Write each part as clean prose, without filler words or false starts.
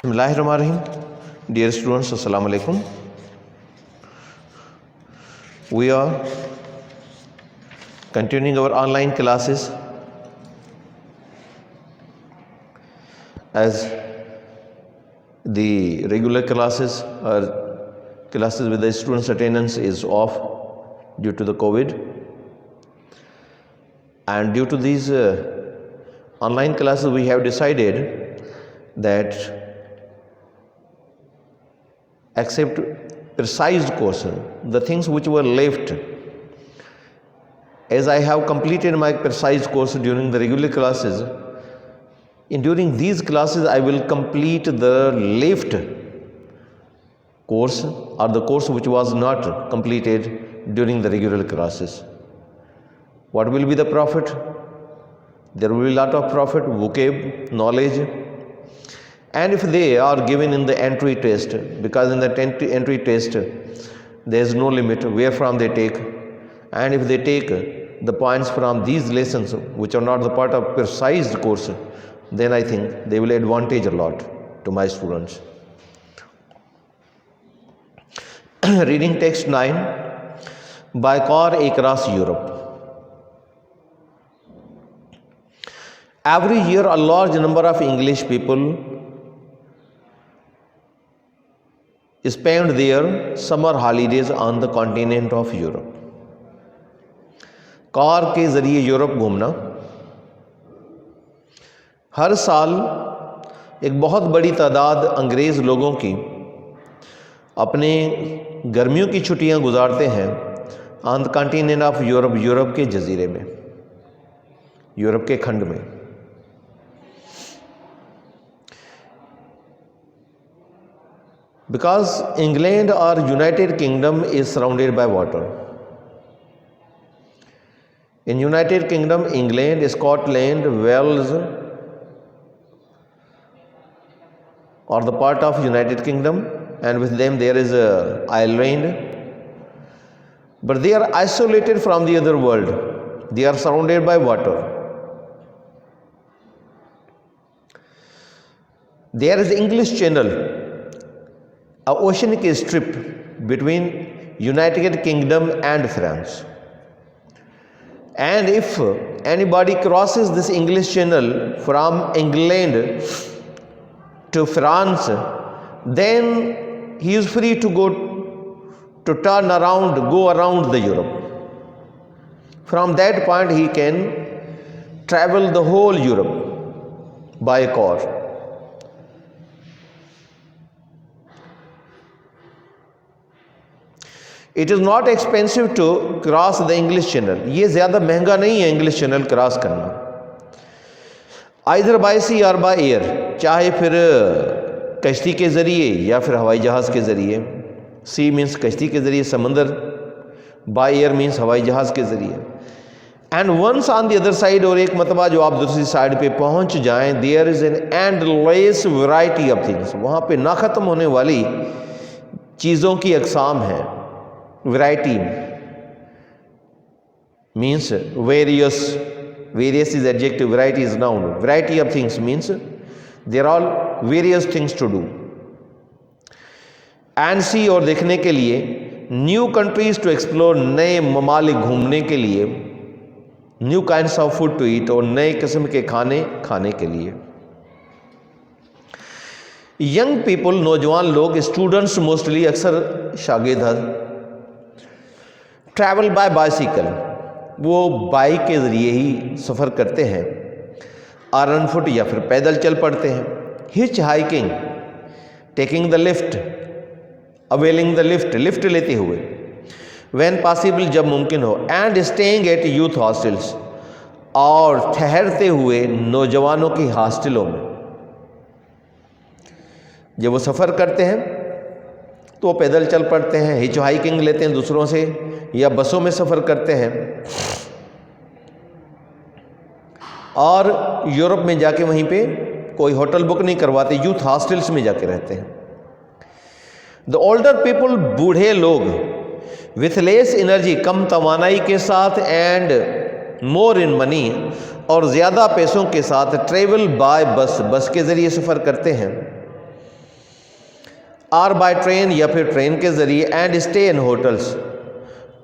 Bismillahirrahmanirrahim. Dear students, Assalamu alaikum. We are continuing our online classes as the regular classes or classes with the students' attendance is off due to the COVID, and due to these online classes we have decided that except precise course, the things which were left, as I have completed my precise course during the regular classes, during these classes I will complete the left course or the course which was not completed during the regular classes. What will be the profit? There will be a lot of profit, vocab, knowledge. And if they are given in the entry test, because in the entry test there is no limit where from they take, and if they take the points from these lessons which are not the part of precise course, then I think they will advantage a lot to my students. Reading text 9, by car across Europe. Every year a large number of English people spend their summer holidays on the continent of Europe. Car के ज़रिए Europe घूमना हर साल एक बहुत बड़ी तादाद अंग्रेज़ लोगों की अपने गर्मियों की छुट्टियां गुजारते हैं on the continent of Europe, Europe के जजीरे में, यूरोप के खंड में. Because England or United Kingdom is surrounded by water. In United Kingdom, England, Scotland, Wales are the part of United Kingdom, and with them there is Ireland. But they are isolated from the other world. They are surrounded by water. There is English Channel, a oceanic strip between United Kingdom and France. And if anybody crosses this English Channel from England to France, then he is free to turn around, go around the Europe. From that point he can travel the whole Europe by car. It is not expensive to cross the English channel. ये ज़्यादा महंगा नहीं है English channel क्रॉस करना. Either by sea or by air, चाहे फिर कश्ती के ज़रिए या फिर हवाई जहाज़ के ज़रिए. सी मीन्स कश्ती के ज़रिए समंदर, बाय एयर मीन्स हवाई जहाज़ के ज़रिए. And once on the other side, और एक मतबा जो आप दूसरी साइड पे पहुंच जाएं, there is an endless variety of things. वहाँ पे ना ख़त्म होने वाली चीज़ों की अक़साम हैं. Variety means various is adjective, variety is noun. Variety of things means there are various things to do. And see, और देखने के लिए, new countries to explore, नए ममालिक घूमने के लिए, new kinds of food to eat, और नए किस्म के खाने खाने के लिए. Young people, नौजवान लोग, students mostly, अक्सर शागिर्द, ट्रैवल बाय बाइसिकल, वो बाइक के ज़रिए ही सफ़र करते हैं, और ऑन फुट या फिर पैदल चल पड़ते हैं. Hitch hiking, taking the lift, availing the lift, lift लेते हुए, व्हेन पॉसिबल, जब मुमकिन हो, and staying at youth hostels, और ठहरते हुए नौजवानों की हॉस्टलों में. जब वो सफ़र करते हैं तो वो पैदल चल पड़ते हैं, हिच हाइकिंग लेते हैं दूसरों से, या बसों में सफ़र करते हैं, और यूरोप में जाके वहीं पे कोई होटल बुक नहीं करवाते, यूथ हॉस्टल्स में जाके रहते हैं. द ओल्डर पीपल, बूढ़े लोग, विथ लेस एनर्जी, कम तवानाई के साथ, एंड मोर इन मनी, और ज़्यादा पैसों के साथ, ट्रेवल बाय बस, बस के ज़रिए सफ़र करते हैं. आर बाय ट्रेन या फिर ट्रेन के ज़रिए, एंड स्टे इन होटल्स,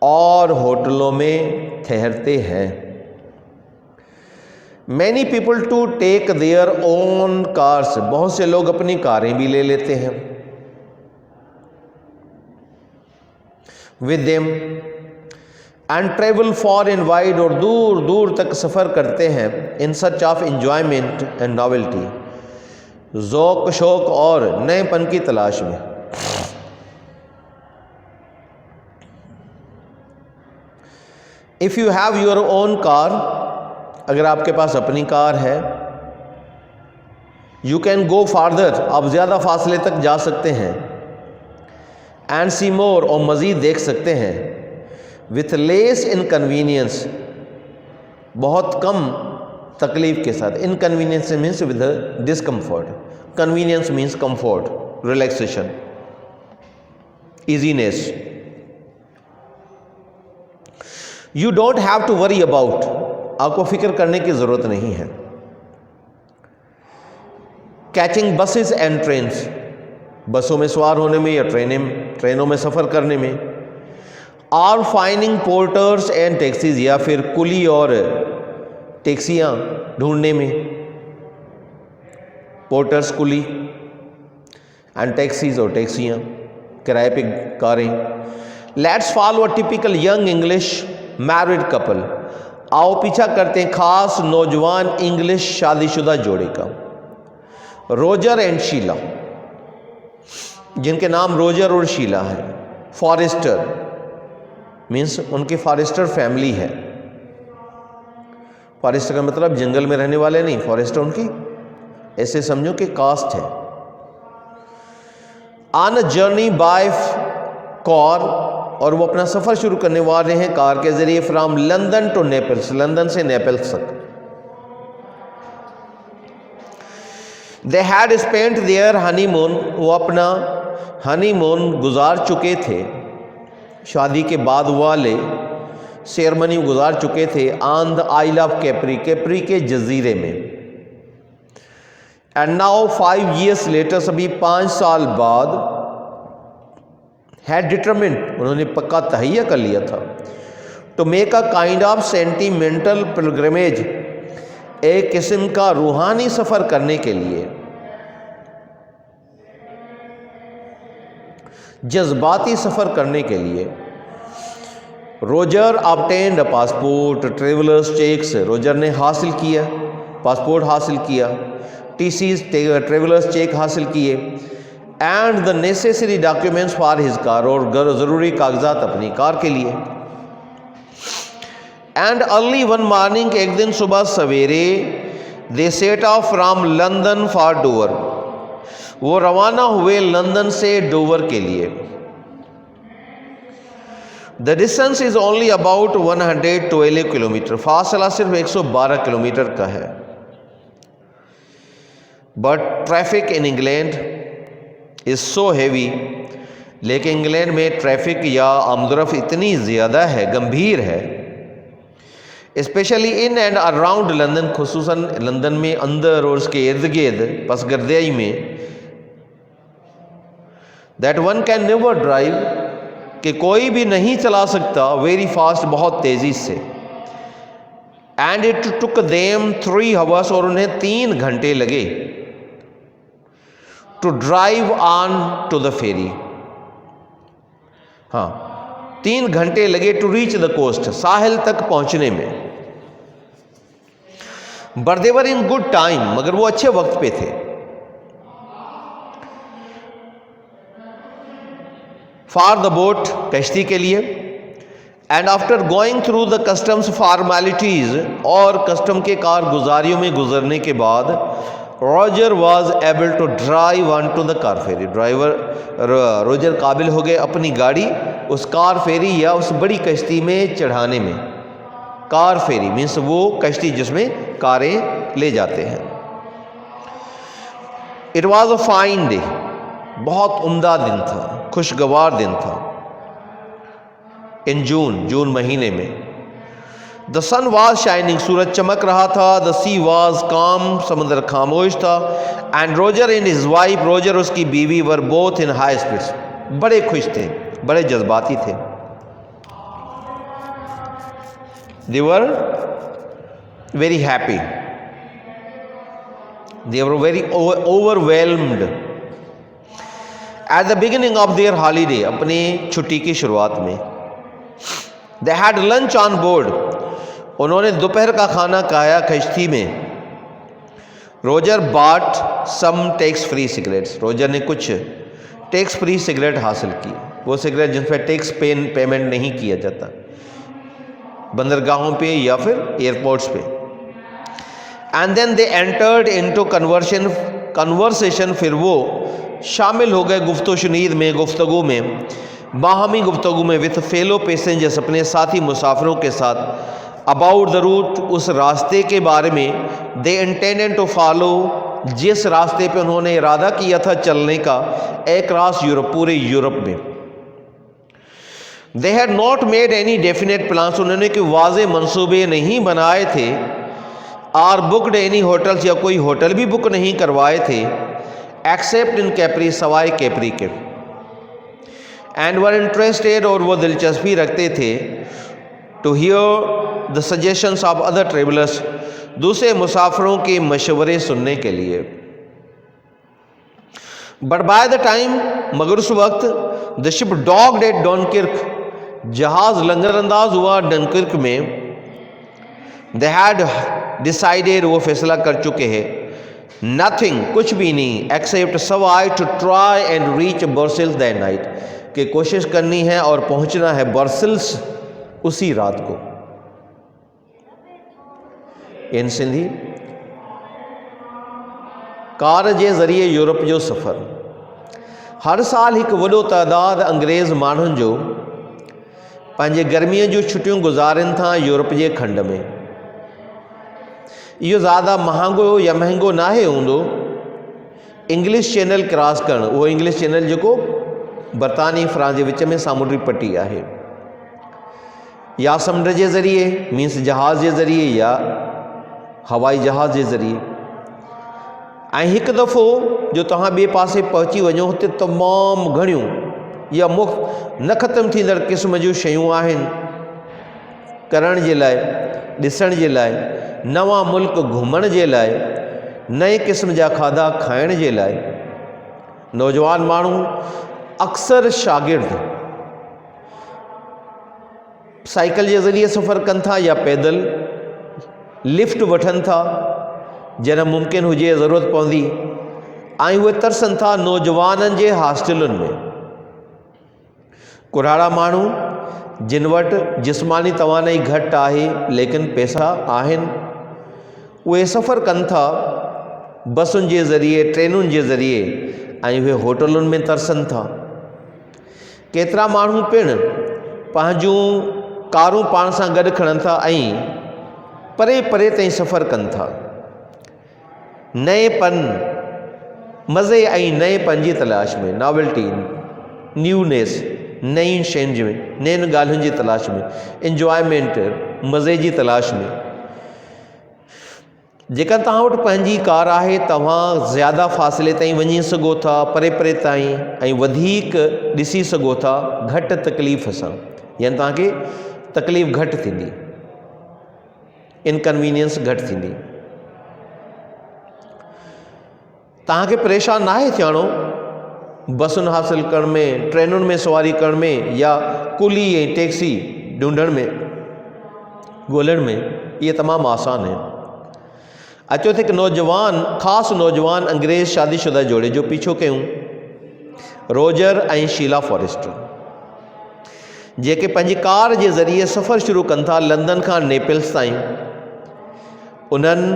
और होटलों में ठहरते हैं। Many people to take their own cars, बहुत से लोग अपनी कारें भी ले लेते हैं with them, and travel far and wide, और दूर दूर तक सफ़र करते हैं इन सच ऑफ एंजॉयमेंट एंड नॉवेल्टी, ज़ौक़ शौक़ और नएपन की तलाश में। If you have your own car, अगर आपके पास अपनी कार है, यू कैन गो फार्दर, आप ज़्यादा फासले तक जा सकते हैं, एंड सी मोर, और मज़ीद देख सकते हैं, विथ लेस इनकन्वीनियंस, बहुत कम तकलीफ के साथ। Inconvenience means with discomfort, convenience means comfort, relaxation, easiness. You don't have to worry about, आपको फिक्र करने की ज़रूरत नहीं है, कैचिंग बसेस एंड ट्रेन्स, बसों में सवार होने में या ट्रेनों में सफ़र करने में, or finding porters and taxis, या फिर कुली और टैक्सियाँ ढूंढने में, पोर्टर्स कुली, एंड टैक्सीज और टैक्सियाँ किराए पे कारें। Let's follow a typical young English married couple, आओ पीछा करते हैं खास नौजवान इंग्लिश शादीशुदा जोड़े का। रोजर एंड शीला, जिनके नाम रोजर और शीला है। फॉरेस्टर मीन्स उनकी फॉरेस्टर फैमिली है। फॉरेस्टर का मतलब जंगल में रहने वाले नहीं, फॉरेस्टर उनकी ऐसे समझो कि कास्ट है। On a journey by car, और वो अपना सफ़र शुरू करने वाले हैं कार के ज़रिए, from London to Naples, London से नेपल्स तक। They had spent their honeymoon, वो अपना हनीमून गुजार चुके थे, शादी के बाद वाले सेरेमनी गुजार चुके थे, on the isle of Capri, Capri के जजीरे में। एंड नाउ 5 years लेटर, सभी 5 साल बाद, हैड डिटरमिन्ड, उन्होंने पक्का तहैया कर लिया था, to make a kind of sentimental pilgrimage, एक किस्म का रूहानी सफ़र करने के लिए, जज्बाती सफ़र करने के लिए। Roger obtained a passport, travellers cheques, Roger ने हासिल किया, पासपोर्ट हासिल किया, टीसीज ट्रेवलर्स चेक हासिल किए, and the necessary documents for his car, और ज़रूरी कागजात अपनी कार के लिए। एंड अर्ली वन मॉर्निंग, एक दिन सुबह सवेरे, they set off from London for Dover, वो रवाना हुए लंदन से डोवर के लिए। The distance is only about 112 kilometre, फासला सिर्फ 112 किलोमीटर का है। But traffic in England is so heavy, लेकिन इंग्लैंड में ट्रैफिक या आमदरफ इतनी ज़्यादा है, गंभीर है, specially in and around London, खुसूसन लंदन में अंदर और उसके इर्द गिर्द पसगर्दाई में, that one can never drive, कि कोई भी नहीं चला सकता वेरी फास्ट, बहुत तेज़ी से। And it took them 3 hours, और उन्हें 3 घंटे लगे, to drive on to the ferry, हाँ 3 घंटे लगे टू रीच द कोस्ट, साहिल तक पहुंचने में। But they were in good time, मगर वो अच्छे वक्त पे थे। फॉर द बोट, कश्ती के लिए। And after going through the customs formalities, और कस्टम के कारगुजारियों में गुजरने के बाद, Roger was able to drive on to the car ferry, Roger काबिल हो गए अपनी गाड़ी उस कार फेरी या उस बड़ी कश्ती में चढ़ाने में। कार फेरी मीन्स वो कश्ती जिसमें कारें ले जाते हैं। It was a fine day, बहुत उम्दा दिन था, खुशगवार दिन था। इन जून महीने में, द सन वॉज शाइनिंग, सूरज चमक रहा था। द सी वॉज काम, समुद्र खामोश था। And Roger and his wife, Roger उसकी बीवी, were both in high spirits, बड़े खुश थे, बड़े जज्बाती थे। They were very happy, they were very overwhelmed at the beginning of their holiday, अपनी छुट्टी की शुरुआत में। They had lunch on board, उन्होंने दोपहर का खाना खाया कश्ती में। Roger bought some tax free cigarettes, Roger ने कुछ टैक्स फ्री सिगरेट हासिल की, वो सिगरेट जिन पर टैक्स पेमेंट नहीं किया जाता, बंदरगाहों पे या फिर एयरपोर्ट्स पे। And then they entered into conversation, फिर वो शामिल हो गए गुफ्तगू में, गुफ्तगू में, बाहमी गुफ्तगू में, विथ फेलो पैसेंजर्स, अपने साथी मुसाफिरों के साथ, अबाउट द रूट, उस रास्ते के बारे में। दे इंटेंडेड टू फॉलो, जिस रास्ते पे उन्होंने इरादा किया था चलने का, अक्रॉस यूरोप, पूरे यूरोप में। They had not made any definite plans, उन्होंने कोई वाज़े मंसूबे नहीं बनाए थे। आर बुकड एनी होटल्स, या कोई होटल भी बुक नहीं करवाए थे, एक्सेप्ट इन कैप्री, सवाए कैप्री के। एंड वर इंटरेस्टेड, और वो दिलचस्पी रखते थे, to hear the suggestions of other travellers, दूसरे मुसाफिरों के मशवरे सुनने के लिए। बट बाय द टाइम, मगर उस वक्त, द शिप डॉक्ड एट डनकिर्क, जहाज लंगरअंदाज हुआ डनकिर्क में। दे हैड डिसाइडेड, वो फैसला कर चुके हैं, नथिंग, कुछ भी नहीं, एक्सेप्ट सवाई to try and reach Brussels that night, कि कोशिश करनी है और पहुंचना है बर्सिल्स उसी रात को। इन सिंधी कार जे ज़रिए यूरोप जो सफ़र, हर साल एक वॾो तादाद अंग्रेज़ माण्हुनि जो पंहिंजे गर्मीअ जूं छुट्टियूं गुज़ारनि था यूरोप जे खंड में। इहो ज़्यादा महांगो या महांगो नाहे हूंदो इंग्लिश चैनल क्रॉस करणु, उहो इंग्लिश चैनल जेको बरतानी फ्रांस जे विच में सामुंडी पट्टी आहे, या समुंड जे ज़रिए मीन्स जहाज़ जे ज़रिए, या हवाई जहाज़ जे ज़रिए। ऐं हिकु दफ़ो जो तव्हां ॿिए पासे पहुची वञो, हुते तमामु घणियूं या न ख़तमु थींदड़ क़िस्म जूं शयूं आहिनि करण जे लाइ, ॾिसण जे लाइ, नवां मुल्क घुमण जे लाइ, नए क़िस्म जा खाधा खाइण जे लाइ। नौजवान माण्हू अक्सर शागिर्द साइकिल जे ज़रिए सफ़र कनि था या पैदल, लिफ्ट वठनि था जॾहिं मुमकिन हुजे, ज़रूरत पवंदी। ऐं उहे तरसनि था नौजवाननि जे हॉस्टलुनि में। कुराड़ा माण्हू जिन वटि जिस्मानी तवानाई घटि आहे लेकिन पैसा आहिनि, उहे सफ़र कनि था बसुनि जे ज़रिए, ट्रेनुनि जे ज़रिए, ऐं उहे होटलुनि में तरसनि था। केतिरा माण्हू पिणु पंहिंजूं कारूं पाण सां गॾु खणनि था ऐं परे परे ताईं सफ़र कनि था। नएपन, मज़े ऐं नएपन जी तलाश में, नॉवेल्टी, न्यूनेस, नई शयुनि में, नयुनि ॻाल्हियुनि जी तलाश में, इंजॉयमेंट, मज़े जी तलाश में। जेका तव्हां वटि पंहिंजी कार आहे, तव्हां ज़्यादा फ़ासिले ताईं वञी सघो था, परे परे ताईं, ऐं वधीक ॾिसी सघो था घटि तकलीफ़ सां, यानी तव्हांखे तकलीफ़ घटि थींदी, इनकन्वीनियंस घटि थींदी। तव्हांखे परेशान नाहे थियणो बसुनि हासिल करण में, ट्रेनुनि में सवारी करण में, या कुली ऐं टैक्सी ढूंढण में, ॻोल्हण में, इहे तमामु आसान आहिनि। अचो त हिकु नौजवान, ख़ासि नौजवान अंग्रेज़ शादीशुदा जोड़े जो पीछो कयूं, रोजर ऐं शीला फॉरेस्टर, जेके पंहिंजी कार जे ज़रिए सफ़र शुरू कनि था लंदन खां नेपल्स ताईं। उन्हनि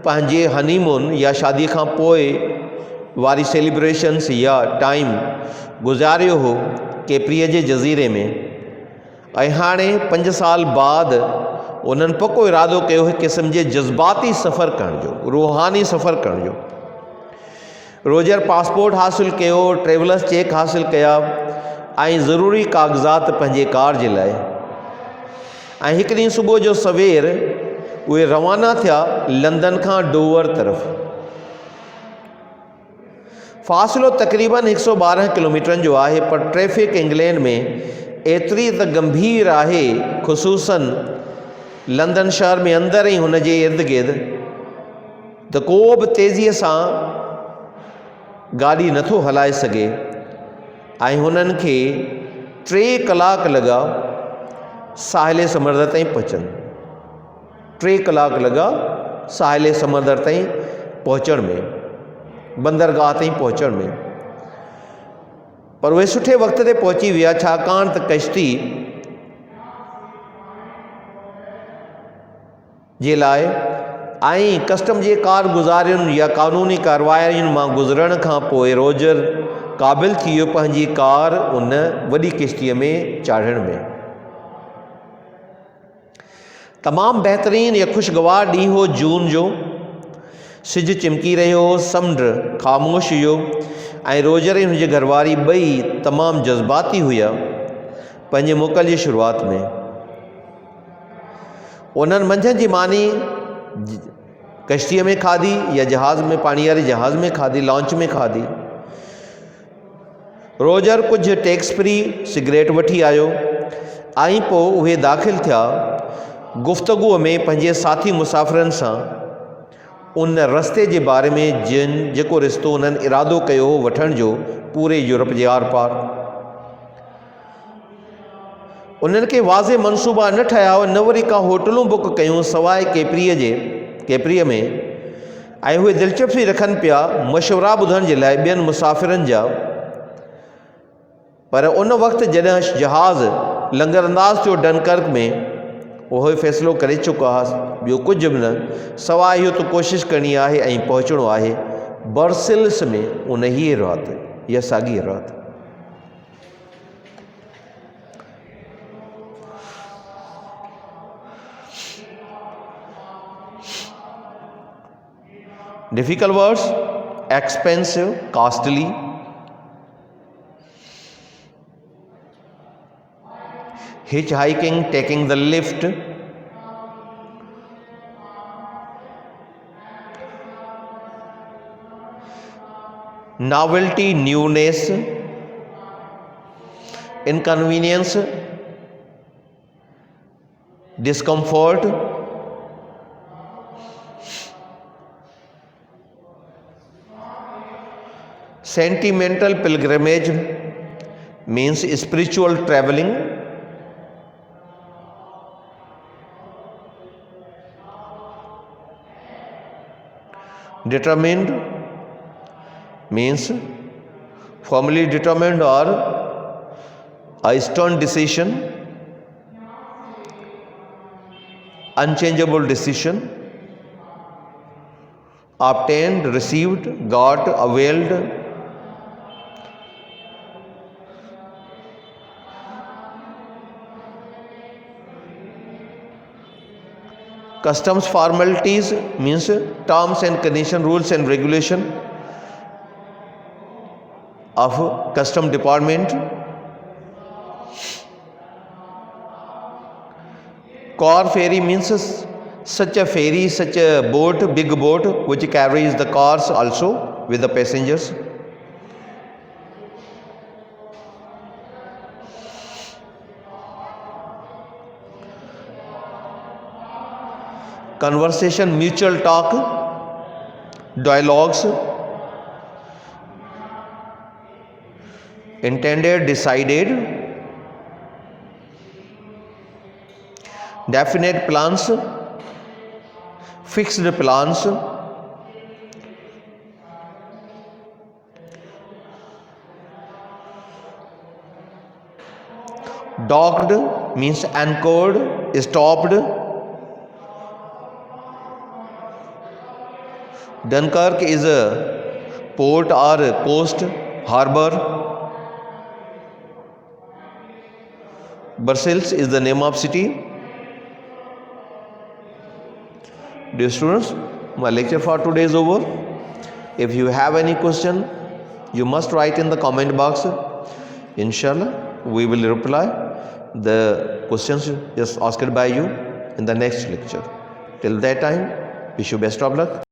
पंहिंजे हनीमून या शादीअ खां पोइ वारी सेलिब्रेशन्स या टाइम गुज़ारियो हो कैप्रीअ जे जज़ीरे में, ऐं हाणे 5 साल बाद उन्हनि पको इरादो कयो हिकु क़िस्म जे जज़्बाती सफ़र करण जो, रूहानी सफ़र करण जो। रोजर पासपोर्ट हासिल कयो, ट्रेवलर्स चेक हासिल कया ऐं ज़रूरी काग़ज़ात पंहिंजे कार जे लाइ, ऐं हिकु ॾींहुं सुबुह जो सवेर उहे रवाना थिया लंदन खां डोवर तरफ़। फ़ासिलो तक़रीबन 112 किलोमीटरनि जो आहे, पर ट्रैफ़िक इंग्लैंड में एतिरी त गंभीर आहे, ख़ुसूसन लंदन शहर में अंदरि ई हुन जे इर्द गिर्द, त को बि तेज़ीअ सां गाॾी नथो हलाए सघे। ऐं हुननि खे 3 कलाक लॻा साहिल समंदर ताईं पहुचनि। 3 कलाक लॻा साहिल समंदर ताईं पहुचण में, बंदरगाह ताईं पहुचण में। पर उहे सुठे वक़्त ते पहुची विया, छाकाणि त कश्ती जे लाइ ऐं कस्टम जे कारगुज़ारियुनि या क़ानूनी कार्रवायुनि मां गुज़रण खां पोइ रोजर क़ाबिल थी वियो पंहिंजी कार उन वॾी किश्तीअ में चाढ़ण में। तमामु बहितरीनु या ख़ुशगवार ॾींहुं हो जून जो। सिज चिमकी रहियो हो, समुंड ख़ामोश हुयो ऐं रोजर ऐं हुनजी घरवारी ॿई तमामु जज़्बाती हुया पंहिंजे मोकल जी शुरूआत में। उन्हनि मंझंदि जी मानी कश्तीअ में खाधी या जहाज़ में, पाणी वारे जहाज़ में खाधी, लॉन्च में खाधी। रोजर कुझु टैक्स फ्री सिगरेट वठी आयो ऐं पोइ उहे दाख़िल थिया गुफ़्तगूअ में पंहिंजे साथी मुसाफ़िरनि सां उन रस्ते जे बारे में जेको रिश्तो उन्हनि इरादो कयो हो वठण जो पूरे यूरोप जे आर पार। उन्हनि खे वाज़े मनसूबा न ठहिया हो, न वरी का होटलूं बुक कयूं सवाइ कैपरीअ में। ऐं उहे दिलचस्पी रखनि पिया मशवरा ॿुधण जे लाइ ॿियनि मुसाफ़िरनि जा। पर उन वक़्तु जॾहिं जहाज़ लंगरअंदाज़ थियो डनकर्क में, उहो फ़ैसिलो करे चुका हुआ ॿियो कुझु बि न सवाइ इहो त कोशिशि करणी आहे ऐं पहुचणो आहे बर्सिल्स में उन ई राति या साॻी राति। Difficult words: expensive, costly, hitchhiking, taking the lift, novelty, newness, inconvenience, discomfort, sentimental pilgrimage means spiritual traveling. Determined means firmly determined or a stern decision, unchangeable decision. Obtained, received, got, availed. Customs formalities means terms and condition, rules and regulation of custom department. Car ferry means such a ferry, such a boat, big boat which carries the cars also with the passengers. Conversation, mutual talk, dialogues, intended, decided, definite plans, fixed plans, docked means anchored, stopped. Dunkirk is a port or coast harbor. Brussels is the name of city. Dear students, my lecture for today is over. If you have any question, you must write in the comment box. Inshallah, we will reply. the questions just asked by you in the next lecture. Till that time, wish you best of luck.